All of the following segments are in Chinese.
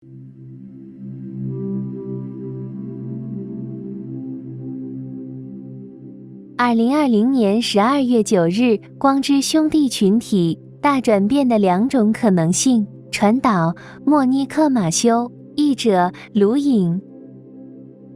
2020年12月9日，光之兄弟群体大转变的两种可能性。传导：莫妮克·马修，译者：卢颖。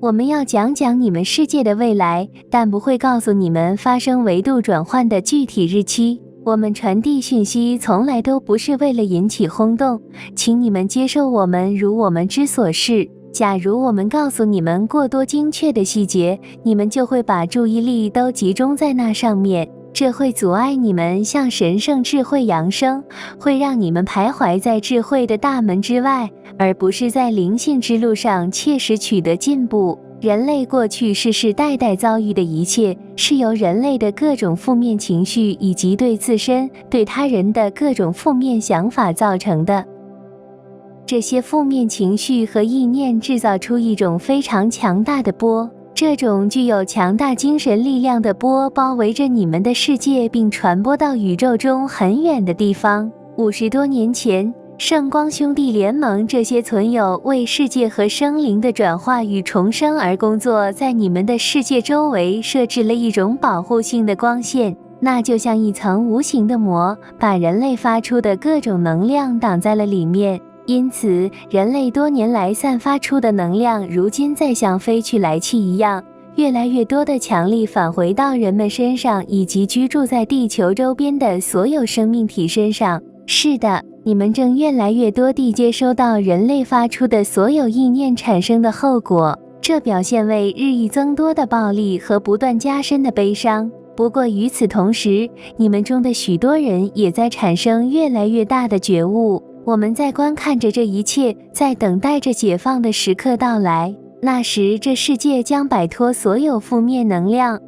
我们要讲讲你们世界的未来，但不会告诉你们发生维度转换的具体日期。我们传递讯息从来都不是为了引起轰动，请你们接受我们如我们之所是。假如我们告诉你们过多精确的细节，你们就会把注意力都集中在那上面，这会阻碍你们向神圣智慧扬升，会让你们徘徊在智慧的大门之外，而不是在灵性之路上切实取得进步。人类过去世世代代遭遇的一切，是由人类的各种负面情绪以及对自身、对他人的各种负面想法造成的。这些负面情绪和意念制造出一种非常强大的波，这种具有强大精神力量的波包围着你们的世界，并传播到宇宙中很远的地方。50多年前，圣光兄弟联盟这些存有为世界和生灵的转化与重生而工作，在你们的世界周围设置了一种保护性的光线，那就像一层无形的膜，把人类发出的各种能量挡在了里面。因此，人类多年来散发出的能量，如今在像飞去来气一样，越来越多的强力返回到人们身上，以及居住在地球周边的所有生命体身上。是的，你们正越来越多地接收到人类发出的所有意念产生的后果，这表现为日益增多的暴力和不断加深的悲伤。不过与此同时，你们中的许多人也在产生越来越大的觉悟。我们在观看着这一切，在等待着解放的时刻到来。那时，这世界将摆脱所有负面能量。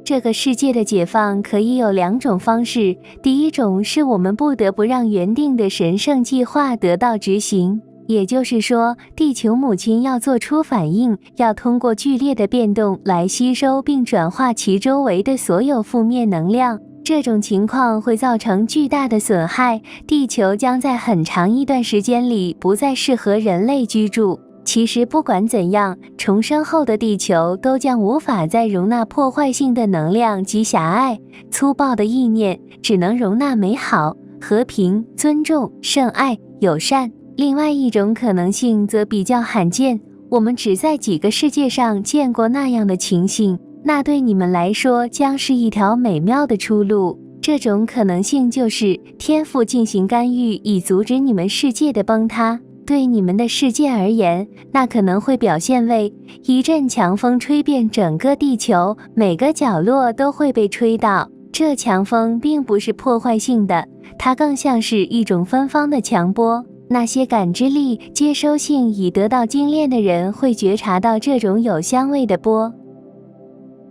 这个世界的解放可以有两种方式。第一种是我们不得不让原定的神圣计划得到执行，也就是说，地球母亲要做出反应，要通过剧烈的变动来吸收并转化其周围的所有负面能量。这种情况会造成巨大的损害，地球将在很长一段时间里不再适合人类居住。其实不管怎样，重生后的地球都将无法再容纳破坏性的能量及狭隘、粗暴的意念，只能容纳美好、和平、尊重、圣爱、友善。另外一种可能性则比较罕见，我们只在几个世界上见过那样的情形。那对你们来说将是一条美妙的出路。这种可能性就是天父进行干预，以阻止你们世界的崩塌。对你们的世界而言，那可能会表现为一阵强风吹遍整个地球，每个角落都会被吹到。这强风并不是破坏性的，它更像是一种芬芳的强波。那些感知力、接收性已得到精炼的人会觉察到这种有香味的波。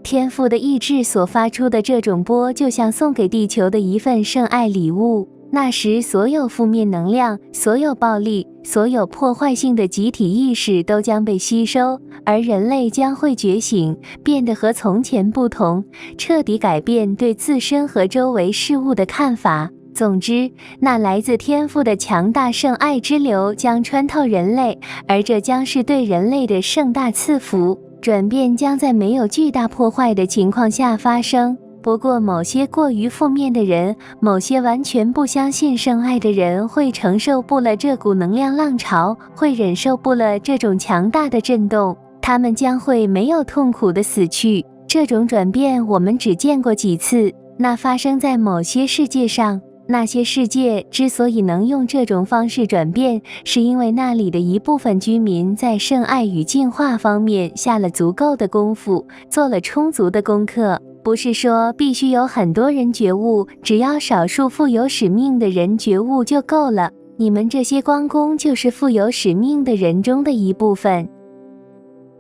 天父的意志所发出的这种波，就像送给地球的一份圣爱礼物。那时，所有负面能量、所有暴力、所有破坏性的集体意识都将被吸收，而人类将会觉醒，变得和从前不同，彻底改变对自身和周围事物的看法。总之，那来自天父的强大圣爱之流将穿透人类，而这将是对人类的盛大赐福。转变将在没有巨大破坏的情况下发生。不过，某些过于负面的人，某些完全不相信圣爱的人，会承受不了这股能量浪潮，会忍受不了这种强大的震动，他们将会没有痛苦的死去。这种转变我们只见过几次，那发生在某些世界上。那些世界之所以能用这种方式转变，是因为那里的一部分居民在圣爱与净化方面下了足够的功夫，做了充足的功课。不是说必须有很多人觉悟，只要少数富有使命的人觉悟就够了。你们这些光工就是富有使命的人中的一部分。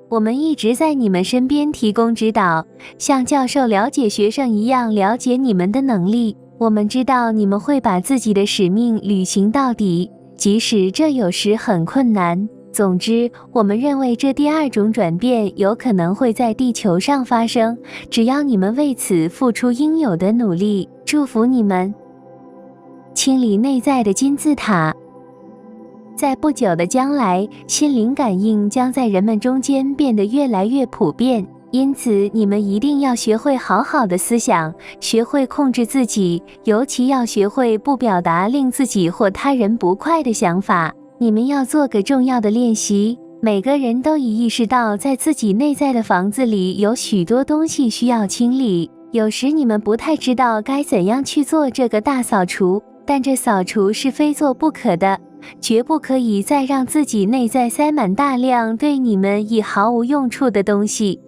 我们一直在你们身边提供指导，像教授了解学生一样了解你们的能力。我们知道你们会把自己的使命履行到底，即使这有时很困难。总之，我们认为这第二种转变有可能会在地球上发生，只要你们为此付出应有的努力。祝福你们！清理内在的金字塔。在不久的将来，心灵感应将在人们中间变得越来越普遍。因此，你们一定要学会好好的思想，学会控制自己，尤其要学会不表达令自己或他人不快的想法。你们要做个重要的练习，每个人都已意识到，在自己内在的房子里有许多东西需要清理。有时你们不太知道该怎样去做这个大扫除，但这扫除是非做不可的，绝不可以再让自己内在塞满大量对你们已毫无用处的东西。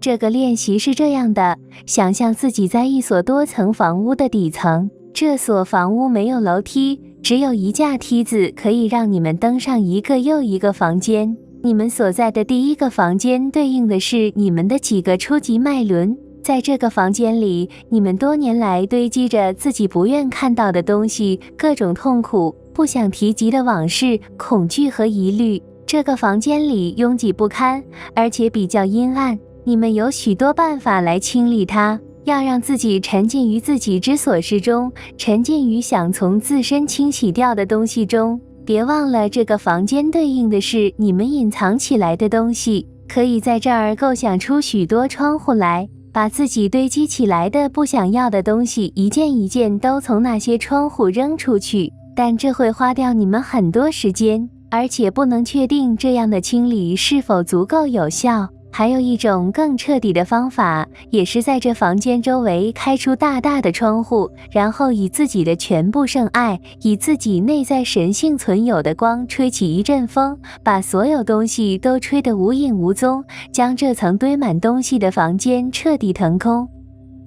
这个练习是这样的，想象自己在一所多层房屋的底层，这所房屋没有楼梯，只有一架梯子可以让你们登上一个又一个房间。你们所在的第一个房间对应的是你们的几个初级脉轮，在这个房间里，你们多年来堆积着自己不愿看到的东西，各种痛苦、不想提及的往事、恐惧和疑虑。这个房间里拥挤不堪，而且比较阴暗。你们有许多办法来清理它，要让自己沉浸于自己之所事中，沉浸于想从自身清洗掉的东西中。别忘了，这个房间对应的是你们隐藏起来的东西，可以在这儿构想出许多窗户来，把自己堆积起来的不想要的东西一件一件都从那些窗户扔出去。但这会花掉你们很多时间，而且不能确定这样的清理是否足够有效。还有一种更彻底的方法，也是在这房间周围开出大大的窗户，然后以自己的全部圣爱，以自己内在神性存有的光吹起一阵风，把所有东西都吹得无影无踪，将这层堆满东西的房间彻底腾空。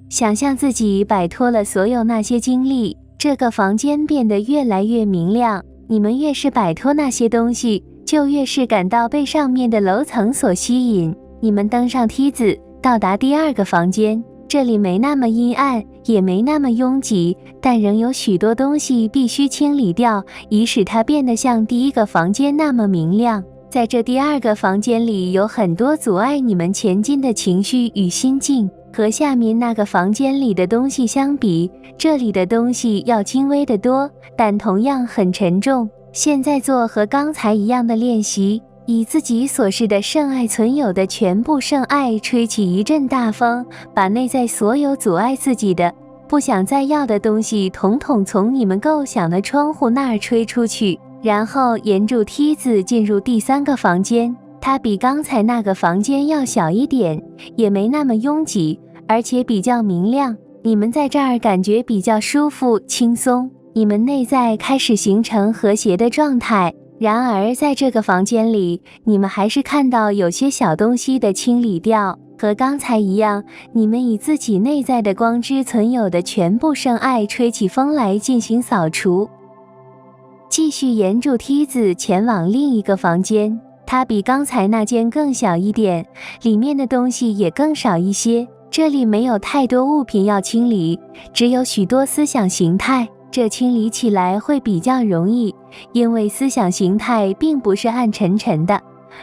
想象自己摆脱了所有那些经历，这个房间变得越来越明亮。你们越是摆脱那些东西，就越是感到被上面的楼层所吸引。你们登上梯子，到达第二个房间，这里没那么阴暗，也没那么拥挤，但仍有许多东西必须清理掉，以使它变得像第一个房间那么明亮。在这第二个房间里，有很多阻碍你们前进的情绪与心境，和下面那个房间里的东西相比，这里的东西要轻微得多，但同样很沉重。现在做和刚才一样的练习，以自己所示的圣爱存有的全部圣爱吹起一阵大风，把内在所有阻碍自己的、不想再要的东西统统从你们构想的窗户那儿吹出去，然后沿着梯子进入第三个房间。它比刚才那个房间要小一点，也没那么拥挤，而且比较明亮。你们在这儿感觉比较舒服、轻松，你们内在开始形成和谐的状态。然而在这个房间里，你们还是看到有些小东西的清理掉，和刚才一样，你们以自己内在的光之存有的全部圣爱吹起风来进行扫除。继续沿着梯子前往另一个房间，它比刚才那间更小一点，里面的东西也更少一些。这里没有太多物品要清理，只有许多思想形态。这清理起来会比较容易，因为思想形态并不是暗沉沉的，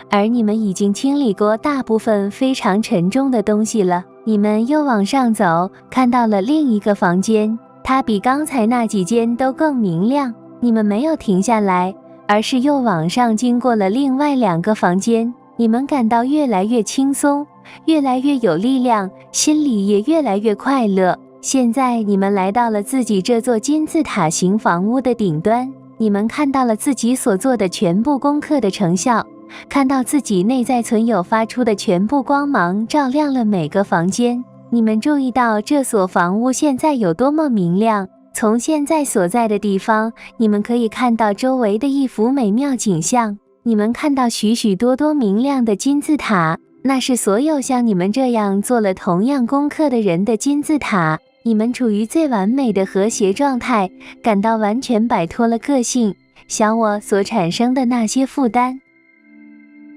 而你们已经清理过大部分非常沉重的东西了。你们又往上走，看到了另一个房间，它比刚才那几间都更明亮。你们没有停下来，而是又往上经过了另外2个房间。你们感到越来越轻松，越来越有力量，心里也越来越快乐。现在你们来到了自己这座金字塔形房屋的顶端，你们看到了自己所做的全部功课的成效，看到自己内在存有发出的全部光芒照亮了每个房间。你们注意到这所房屋现在有多么明亮。从现在所在的地方，你们可以看到周围的一幅美妙景象。你们看到许许多多明亮的金字塔，那是所有像你们这样做了同样功课的人的金字塔。你们处于最完美的和谐状态，感到完全摆脱了个性、小我所产生的那些负担。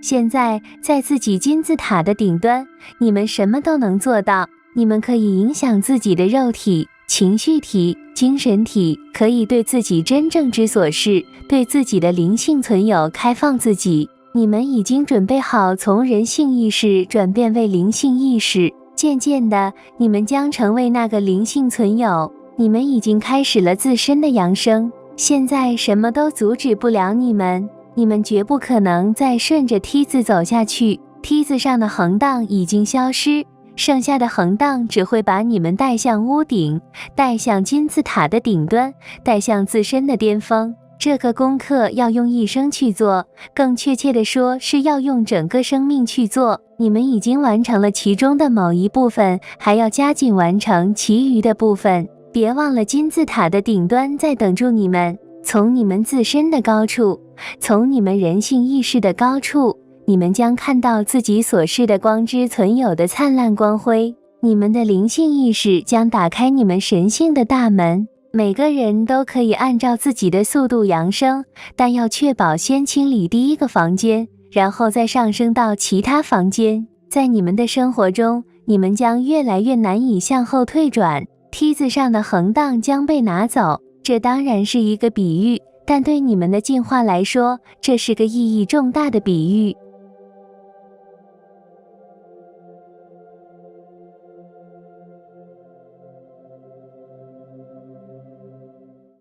现在在自己金字塔的顶端，你们什么都能做到。你们可以影响自己的肉体、情绪体、精神体，可以对自己真正之所是，对自己的灵性存有开放自己。你们已经准备好从人性意识转变为灵性意识，渐渐的，你们将成为那个灵性存有。你们已经开始了自身的扬升，现在什么都阻止不了你们，你们绝不可能再顺着梯子走下去，梯子上的横档已经消失，剩下的横档只会把你们带向屋顶，带向金字塔的顶端，带向自身的巅峰。这个功课要用一生去做，更确切地说是要用整个生命去做。你们已经完成了其中的某一部分，还要加紧完成其余的部分。别忘了金字塔的顶端在等住你们，从你们自身的高处，从你们人性意识的高处，你们将看到自己所示的光之存有的灿烂光辉，你们的灵性意识将打开你们神性的大门。每个人都可以按照自己的速度扬升，但要确保先清理第一个房间，然后再上升到其他房间。在你们的生活中，你们将越来越难以向后退转，梯子上的横档将被拿走。这当然是一个比喻，但对你们的进化来说，这是个意义重大的比喻。